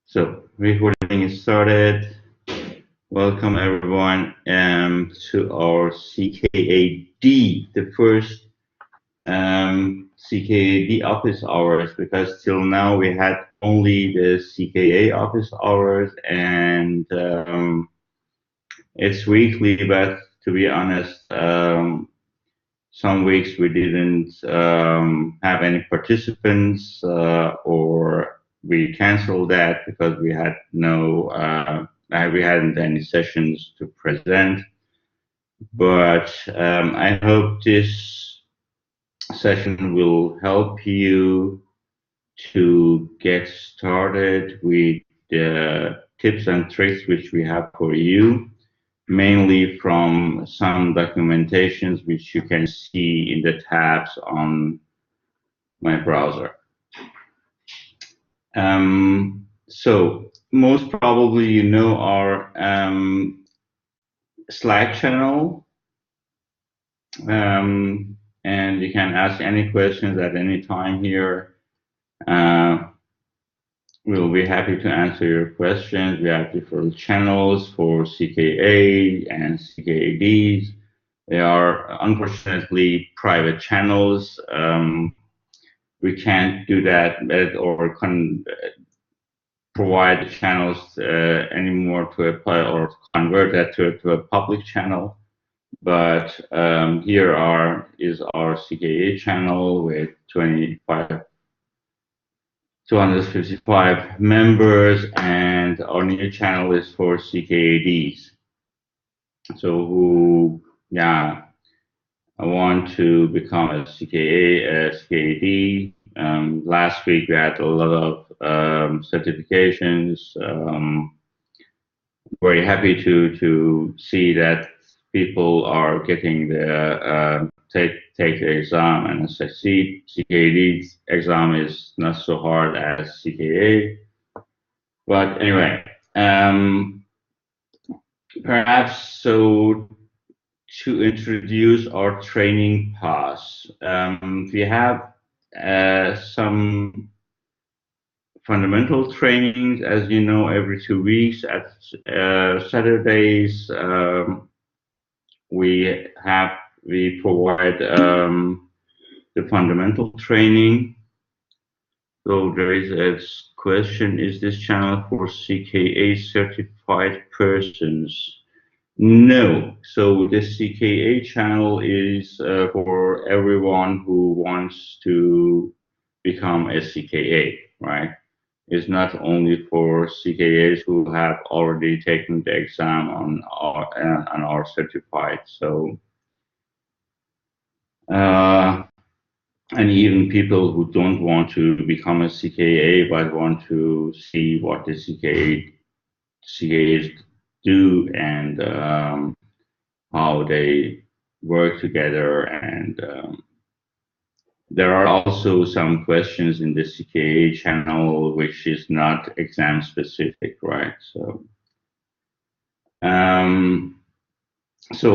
So recording is started. Welcome everyone to our CKAD, the first CKAD office hours, because till now we had only the CKA office hours, and it's weekly, but to be honest, some weeks we didn't have any participants, or we canceled that because we had we hadn't any sessions to present. But I hope this session will help you to get started with the tips and tricks which we have for you, mainly from some documentations which you can see in the tabs on my browser. So most probably you know our Slack channel, and you can ask any questions at any time here. We'll be happy to answer your questions. We have different channels for CKA and CKADs. They are unfortunately private channels. We can't do that or provide the channels anymore to apply or convert that to a public channel. But here is our CKA channel with 255 members, and our new channel is for CKADs. So who, I want to become a CKA, a CKAD. Last week we had a lot of certifications. Very happy to see that people are getting the take the exam and succeed. CKAD exam is not so hard as CKA, but anyway, perhaps so. To introduce our training paths, we have some fundamental trainings, as you know, every 2 weeks at Saturdays. We provide the fundamental training. So there is a question: is this channel for CKA certified persons? No. So the CKA channel is for everyone who wants to become a CKA, right? It's not only for CKAs who have already taken the exam and are certified. So, and even people who don't want to become a CKA but want to see what the CKAs do and how they work together, and there are also some questions in the CKA channel which is not exam specific, right? So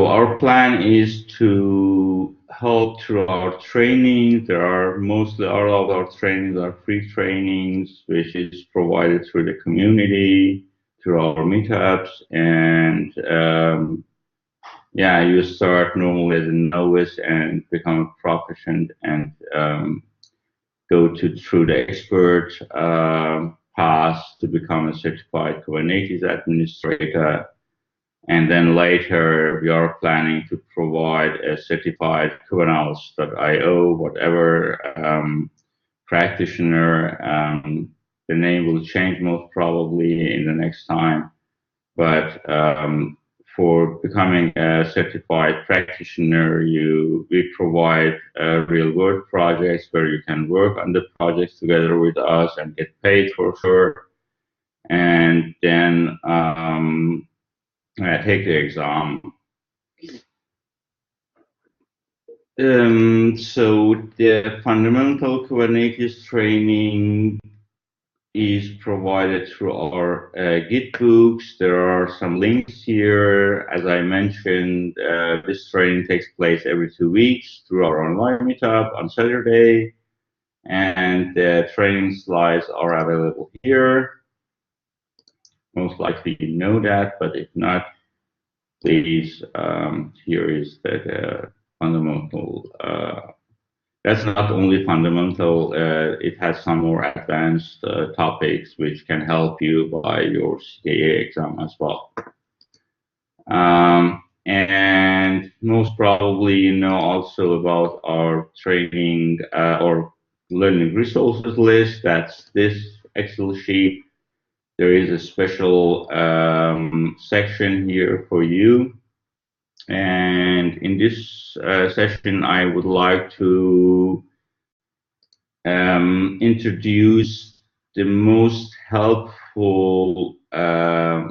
our plan is to help through our training. There are mostly all of our trainings are free trainings, which is provided through the community, through our meetups, and you start normally as a novice and become a proficient and go through the expert path to become a certified Kubernetes administrator. And then later we are planning to provide a certified Kubernauts.IO, whatever practitioner. The name will change most probably in the next time, but for becoming a certified practitioner, we provide real world projects where you can work on the projects together with us and get paid for sure, and then take the exam. So the fundamental Kubernetes training is provided through our Git books. There are some links here. As I mentioned, this training takes place every 2 weeks through our online meetup on Saturday, and the training slides are available here. most likely you know that, but if not, please, here is the fundamental. That's not only fundamental, it has some more advanced topics which can help you by your CKA exam as well. And most probably you know also about our training or learning resources list. That's this Excel sheet. There is a special section here for you. And in this session, I would like to introduce the most helpful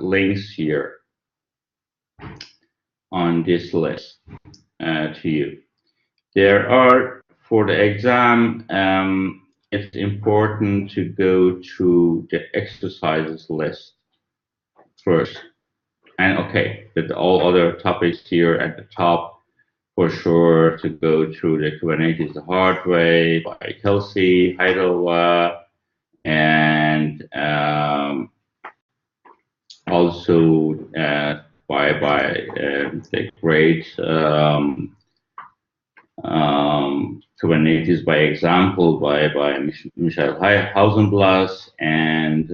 links here on this list to you. There are, for the exam, it's important to go to the exercises list first. And okay, with all other topics here at the top, for sure to go through the Kubernetes the hard way by Kelsey Heidelwa, and also by the great Kubernetes by example by Michael Hausenblas, and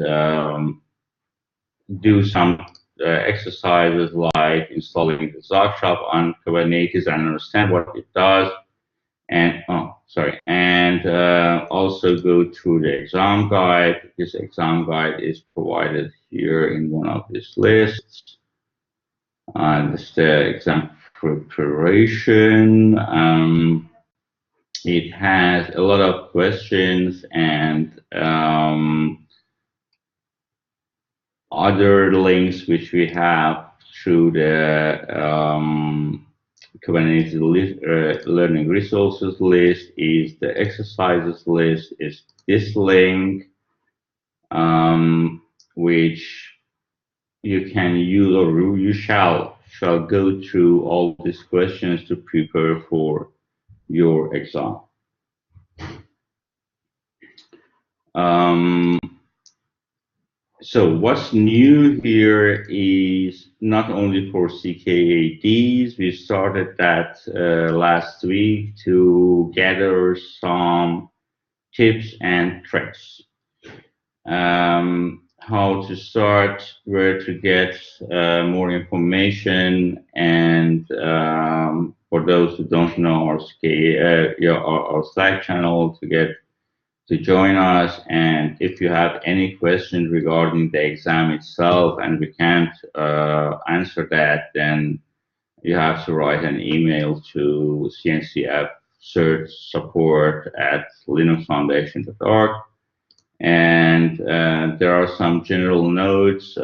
do some exercises like installing the Zog shop on Kubernetes and understand what it does, and also go through the exam guide. This exam guide is provided here in one of these lists. This is the exam preparation. It has a lot of questions and other links which we have through the Kubernetes learning resources list. Is the exercises list is this link, which you can use, or you shall go through all these questions to prepare for your exam. So what's new here is not only for CKADs, we started that last week to gather some tips and tricks. How to start, where to get more information, and for those who don't know our CKA, our Slack channel to join us. And if you have any questions regarding the exam itself and we can't answer that, then you have to write an email to CNCF search support at linuxfoundation.org. And there are some general notes,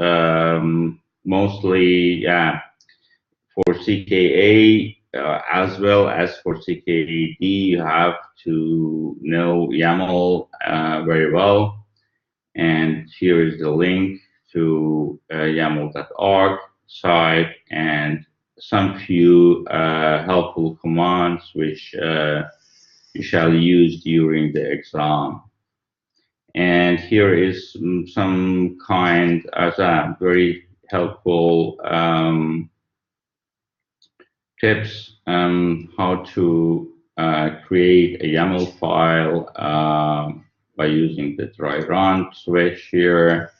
mostly, for CKA as well as for CKAD, you have to know YAML very well. And here is the link to YAML.org site and some few helpful commands which you shall use during the exam. And here is some kind of very helpful tips how to create a YAML file by using the dry run switch here,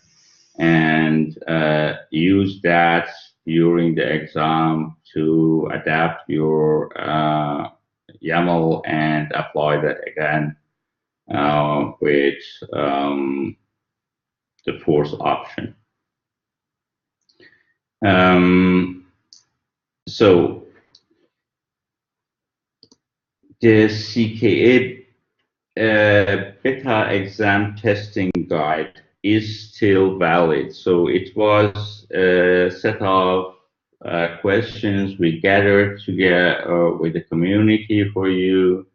and use that during the exam to adapt your YAML and apply that again with the fourth option. So the CKA beta exam testing guide is still valid. So it was a set of questions we gathered together with the community for you,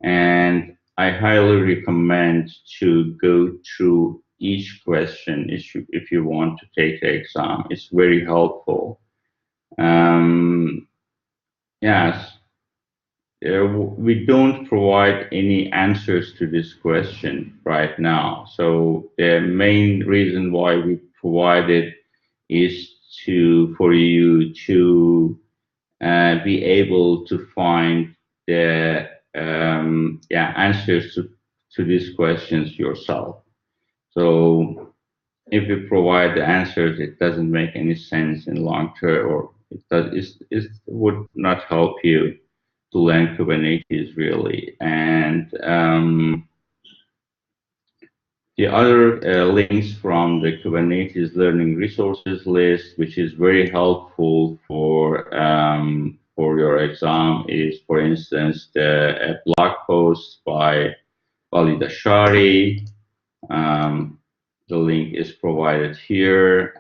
and I highly recommend to go through each question if you want to take the exam. It's very helpful. Yes, we don't provide any answers to this question right now. So the main reason why we provided is for you to be able to find the answers to these questions yourself. So if you provide the answers, it doesn't make any sense in long term, or it would not help you to learn Kubernetes really. And the other links from the Kubernetes learning resources list, which is very helpful for your exam, is, for instance, a blog post by Walid Ashari. The link is provided here.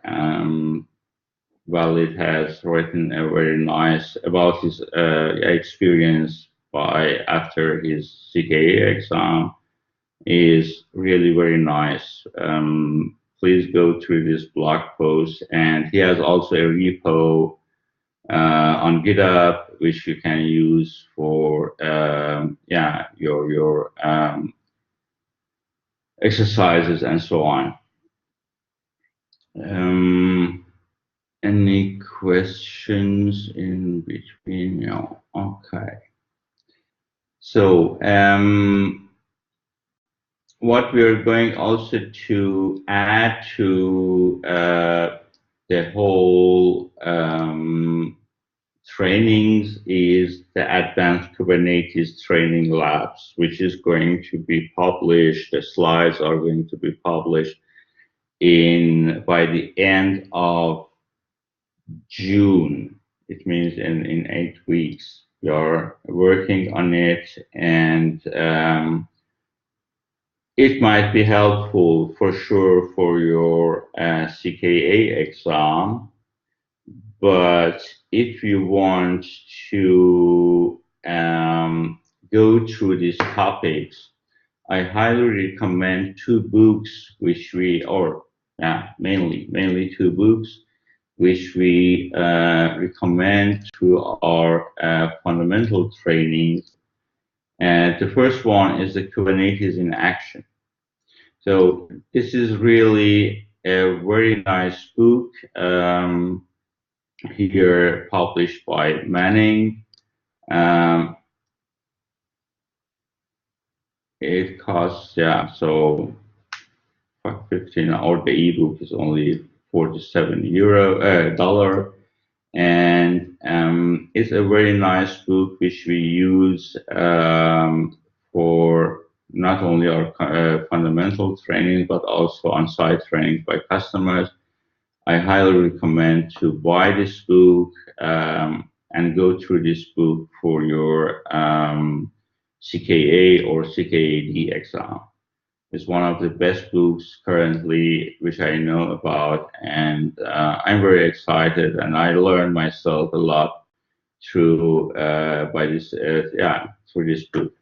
Walid has written a very nice about his experience after his CKA exam. Is really very nice. Please go through this blog post, and he has also a repo on GitHub, which you can use for your exercises and so on. Any questions in between? No. Okay. So what we are going also to add to the whole trainings is the Advanced Kubernetes Training Labs, which is going to be published. The slides are going to be published by the end of June. It means in 8 weeks. We are working on it, and it might be helpful for sure for your CKA exam, but if you want to go through these topics, I highly recommend two books, mainly two books, which we recommend to our fundamental trainings. And the first one is the Kubernetes in Action. So this is really a very nice book here published by Manning. It costs, so for 15, or the ebook is only $47. And it's a very nice book which we use for not only our fundamental training but also on-site training by customers. I highly recommend to buy this book and go through this book for your CKA or CKAD exam. It's one of the best books currently which I know about, and I'm very excited, and I learned myself a lot through through this book.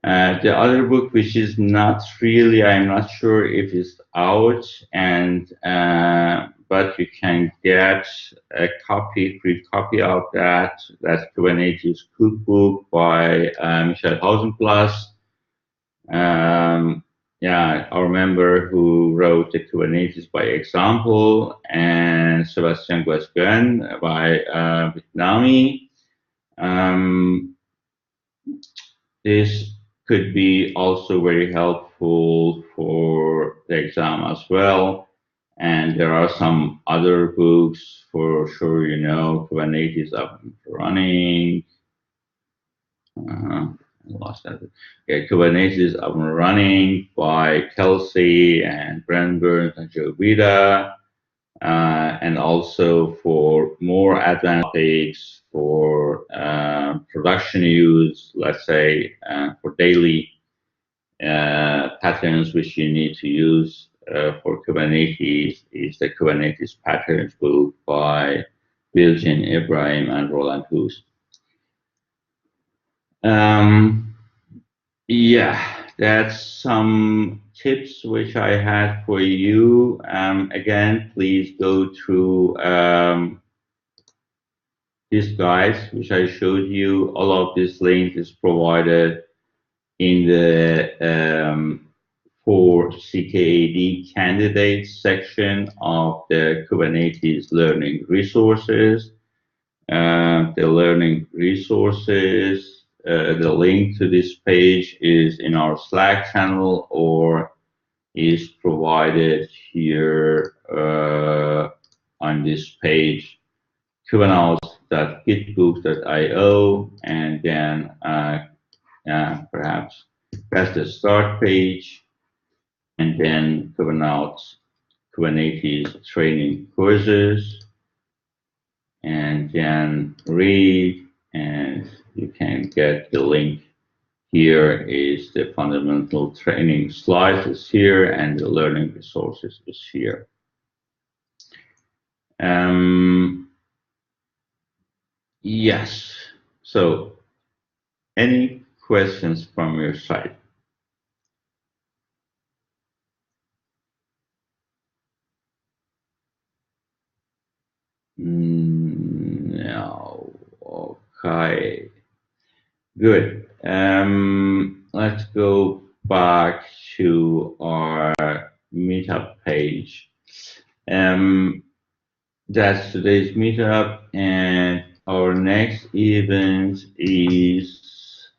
The other book, which is not really, I'm not sure if it's out, and but you can get a free copy of that. That's Kubernetes Cookbook by Michel Hausenplas. Our member who wrote the Kubernetes by example, and Sebastian Guesguen by Vietnami. This could be also very helpful for the exam as well. And there are some other books for sure, Kubernetes Up and Running. Lost that. Okay, Kubernetes Up and Running by Kelsey and Brent Burns and Joe Vida. And also for more advanced topics for production use, let's say for daily patterns which you need to use for Kubernetes, is the Kubernetes Patterns book by Bilgin Ibrahim and Roland Hoos. That's some tips which I had for you. Again, please go through these guides which I showed you. All of this link is provided in the for CKAD candidates section of the Kubernetes learning resources. The learning resources, the link to this page is in our Slack channel or is provided here on this page, Kubernauts.IO, and then perhaps that's the start page, and then Kubernetes training courses, and then read, and you can get the link. Here is the fundamental training slides is here, and the learning resources is here. Yes, so any questions from your side? No. Okay. Good. Let's go back to our Meetup page. That's today's Meetup, and our next event is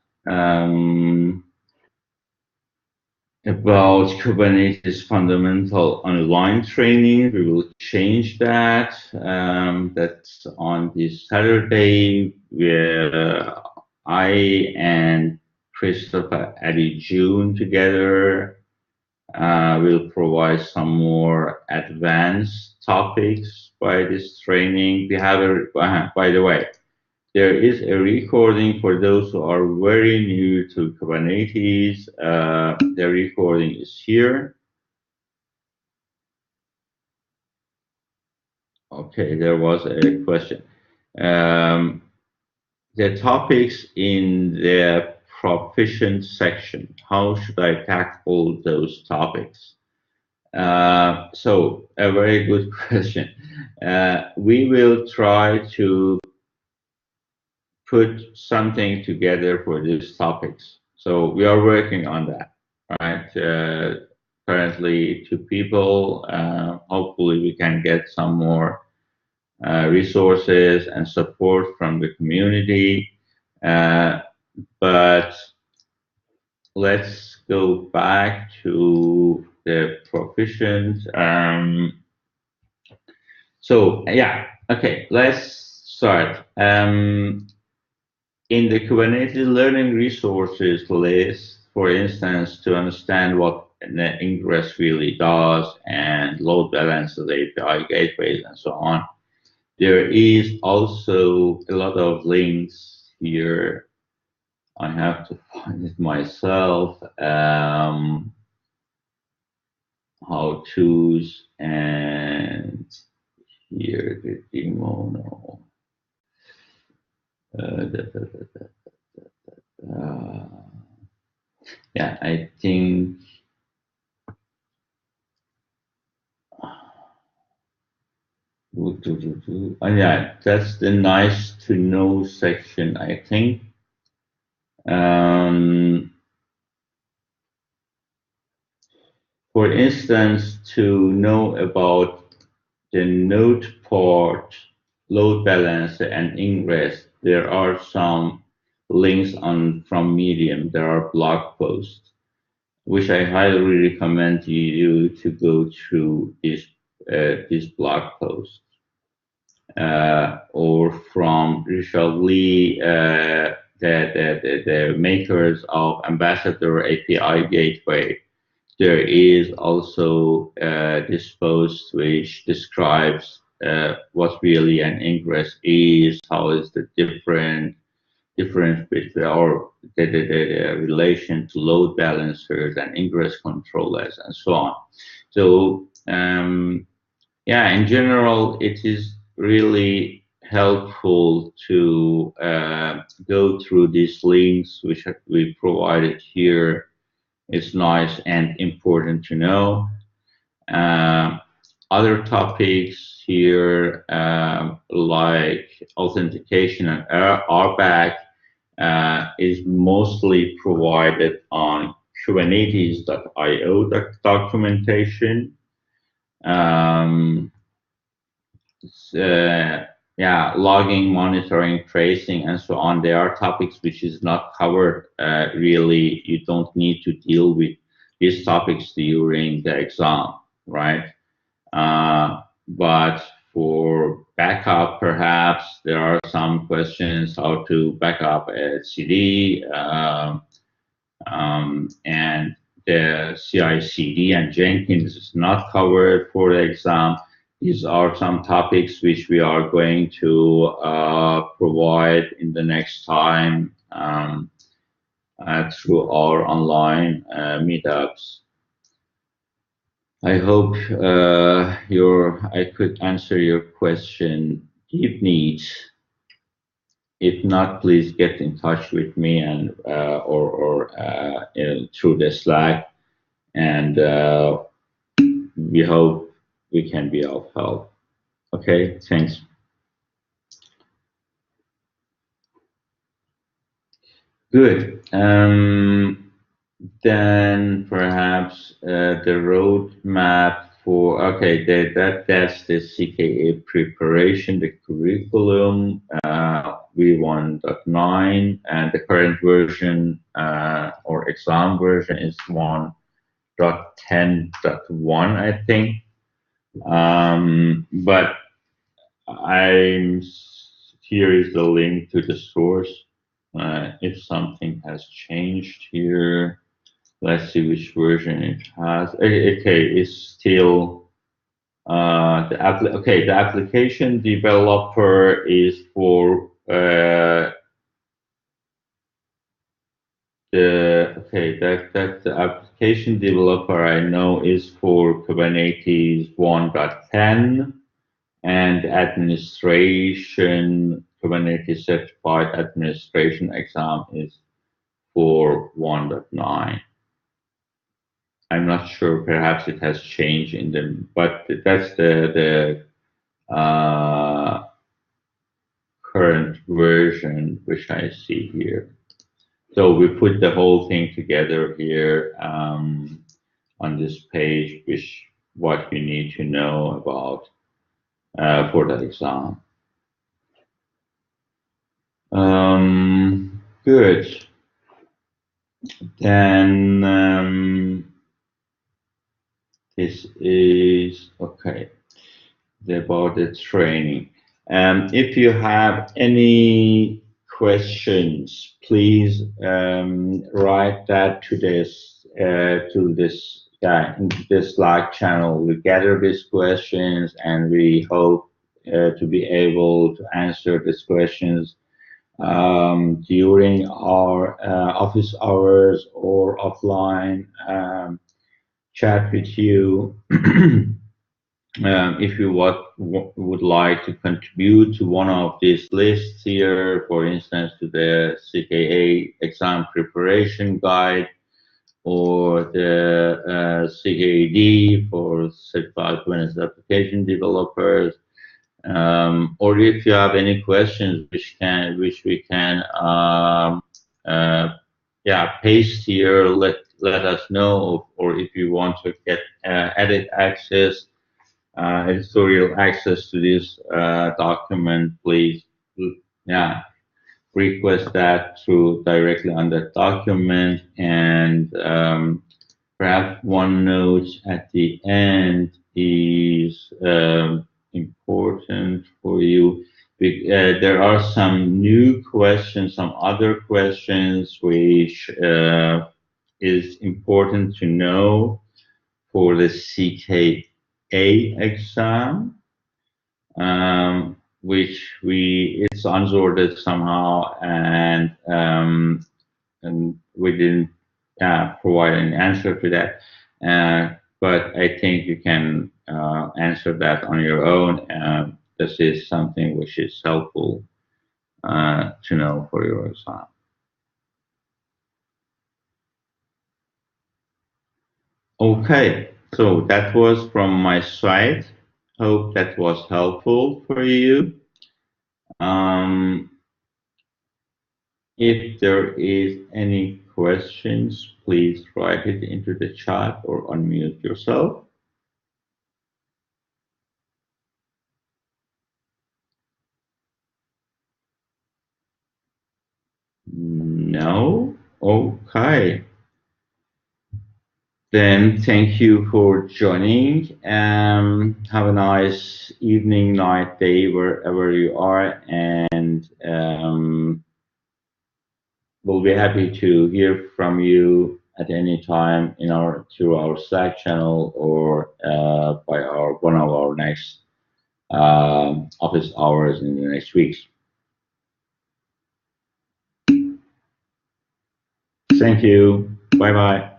about Kubernetes fundamental online training. We will change that. That's on this Saturday, where I and Christopher added June together. Will provide some more advanced topics by this training. We have by the way, there is a recording for those who are very new to Kubernetes. The recording is here. Okay, there was a question. The topics in the proficient section, how should I tackle those topics? So a very good question. We will try to put something together for these topics. So we are working on that, right? Currently 2 people. Hopefully we can get some more resources and support from the community. But let's go back to the proficient. So yeah, okay, let's start. In the Kubernetes learning resources list, for instance, to understand what an ingress really does and load balances, API gateways, and so on, there is also a lot of links here. I have to find it myself. How-tos, and here the demo. Yeah, I think yeah, that's the nice to know section, I think. For instance, to know about the node part, load balancer, and ingress, there are some links from Medium. There are blog posts, which I highly recommend you to go through this blog post. Or from Richard Lee, the makers of Ambassador API Gateway. There is also this post which describes what really an ingress is, how is the difference between the relation to load balancers and ingress controllers and so on. So yeah, in general, it is really helpful to go through these links which we provided here. It's nice and important to know. Other topics here, like authentication and RBAC, is mostly provided on Kubernauts.IO documentation. Um, yeah, logging, monitoring, tracing, and so on. There are topics which is not covered. Really, you don't need to deal with these topics during the exam, right? But for backup, perhaps there are some questions how to back up a CD, and the CI/CD and Jenkins is not covered for the exam. These are some topics which we are going to provide in the next time through our online meetups. I hope I could answer your question. Deep needs. If not, please get in touch with me and through the Slack, and we hope we can be of help. Okay, thanks. Good. Then perhaps the roadmap for, okay, that's the CKA preparation, the curriculum, V1.9, and the current version or exam version is 1.10.1, I think. But here is the link to the source. If something has changed here, let's see which version it has. Okay, it's still the application developer is for the application developer I know is for Kubernetes 1.10, and administration, Kubernetes certified administration exam is for 1.9. I'm not sure, perhaps it has changed in them, but that's the current version which I see here. So we put the whole thing together here on this page, what you need to know about for the exam. Good. Then this is okay about the training. If you have any questions, please write that to this in this Slack channel. We gather these questions, and we hope to be able to answer these questions during our office hours or offline chat with you. If you would like to contribute to one of these lists here, for instance, to the CKA exam preparation guide, or the CKAD for certified Kubernetes application developers, or if you have any questions which we can paste here, let us know, or if you want to get editorial access to this document, please request that directly on that document. And perhaps one note at the end is important for you. There are some new questions, some other questions which is important to know for the CKA exam, which it's unsorted somehow, and we didn't provide an answer to that. But I think you can answer that on your own. This is something which is helpful to know for your exam. Okay, so that was from my side. Hope that was helpful for you. If there is any questions, please write it into the chat or unmute yourself. No? Okay. Then thank you for joining. Have a nice evening, night, day, wherever you are. And we'll be happy to hear from you at any time through our Slack channel or by one of our next office hours in the next weeks. Thank you. Bye bye.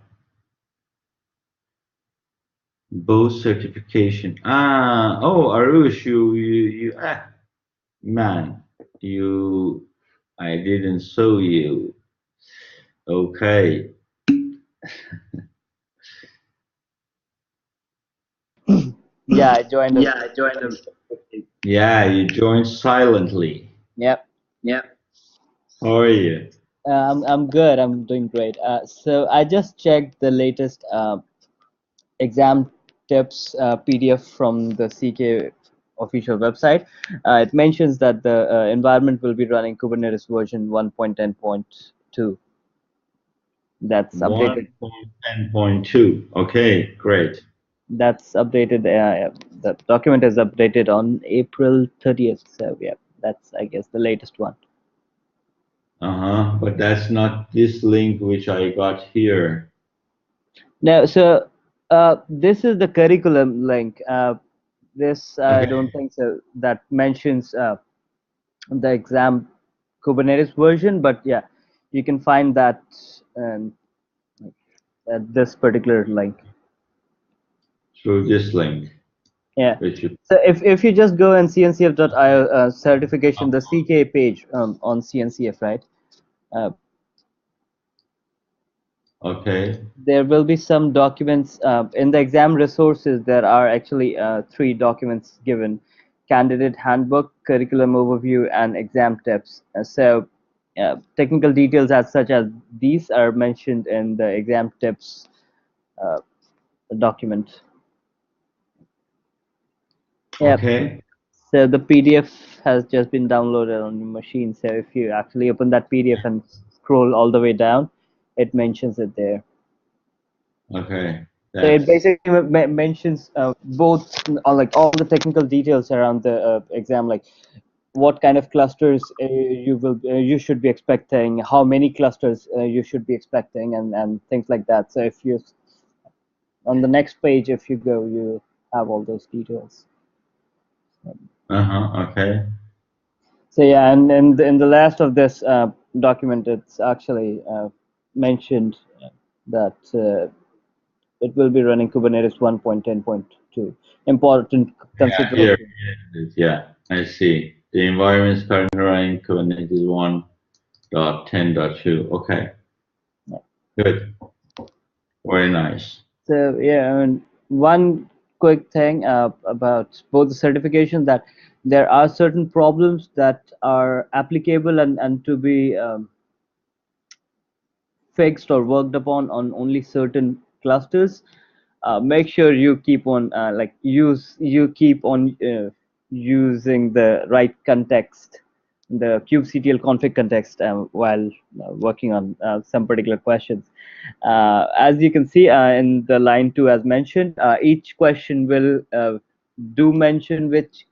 Both certification. Arush, man, I didn't saw you. Okay. Yeah, I joined Yeah, us. I joined them. Yeah, you joined silently. Yep. Yeah. How are you? I'm good. I'm doing great. So I just checked the latest exam tips PDF from the CK official website. It mentions that the environment will be running Kubernetes version 1.10.2. That's updated. 1.10.2. Okay, great. That's updated. The document is updated on April 30th. So yeah, that's I guess the latest one. But that's not this link which I got here. No, so this is the curriculum link. This I Okay. don't think so. That mentions the exam Kubernetes version, but yeah, you can find that um, at this particular link. Through this link, Yeah. which you. So if you just go on cncf.io certification, the CKA page on CNCF, right? Uh, Okay. there will be some documents in the exam resources. There are actually 3 documents given: candidate handbook, curriculum overview, and exam tips. So technical details as such as these are mentioned in the exam tips uh, document. Yep. Okay. So the PDF has just been downloaded on your machine. So if you actually open that PDF and scroll all the way down, it mentions it there. Okay. So it That's basically mentions both like all the technical details around the exam, like what kind of clusters you should be expecting, how many clusters you should be expecting, and things like that. So if you on the next page, if you go, you have all those details. okay. So yeah, and in the last of this document, it's actually mentioned that it will be running Kubernetes 1.10.2. Important Yeah, here. consideration. Yeah, I see. The environment is currently running Kubernetes 1.10.2. Okay, Yeah. good. Very nice. So yeah, I mean, one quick thing about both the certification, that there are certain problems that are applicable and to be fixed or worked upon on only certain clusters. Make sure you keep on keep on using the right context, the kubectl config context, while working on some particular questions. As you can see in the line 2, as mentioned, each question will do mention which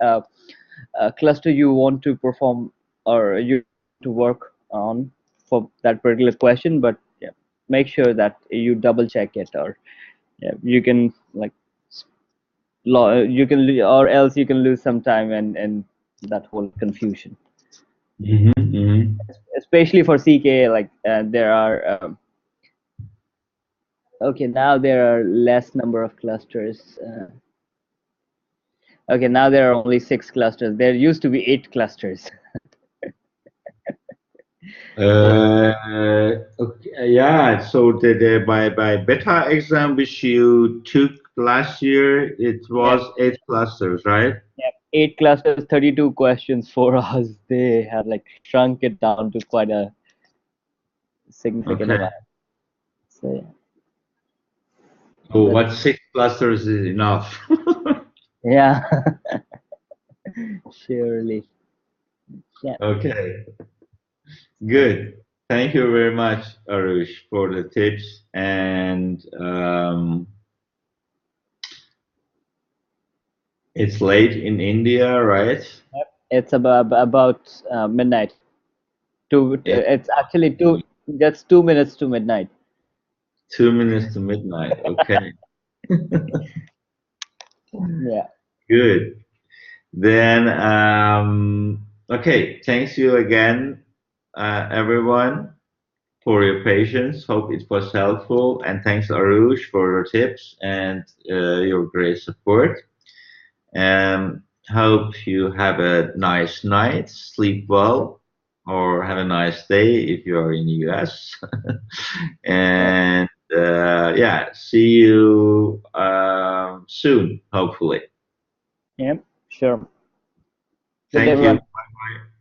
cluster you want to perform or you want to work on for that particular question. But yeah, make sure that you double check it, or yeah, you can like or else you can lose some time and that whole confusion. Especially for CKA, like there are okay, now there are less number of clusters. Okay, now there are only 6 clusters. There used to be 8 clusters. Okay, yeah. So the by beta exam which you took last year, it Yeah, was 8 clusters, right? yeah, 8 clusters, 32 questions for us. They had like shrunk it down to quite a significant Okay. amount. So, Oh, that, what 6 clusters is enough? yeah, surely. Yeah. Okay, good. Thank you very much, Arush, for the tips. And it's late in India, right? It's about midnight. It's It's actually just 2 minutes to midnight. 2 minutes to midnight. Okay, Yeah. good. Then, okay, thanks you again, everyone, for your patience. Hope it was helpful. And thanks, Arush, for your tips and your great support. Hope you have a nice night, sleep well, or have a nice day if you are in the US. Yep. And yeah, see you soon, hopefully. Yep. Sure. Good day, Thank you. everyone. Bye bye.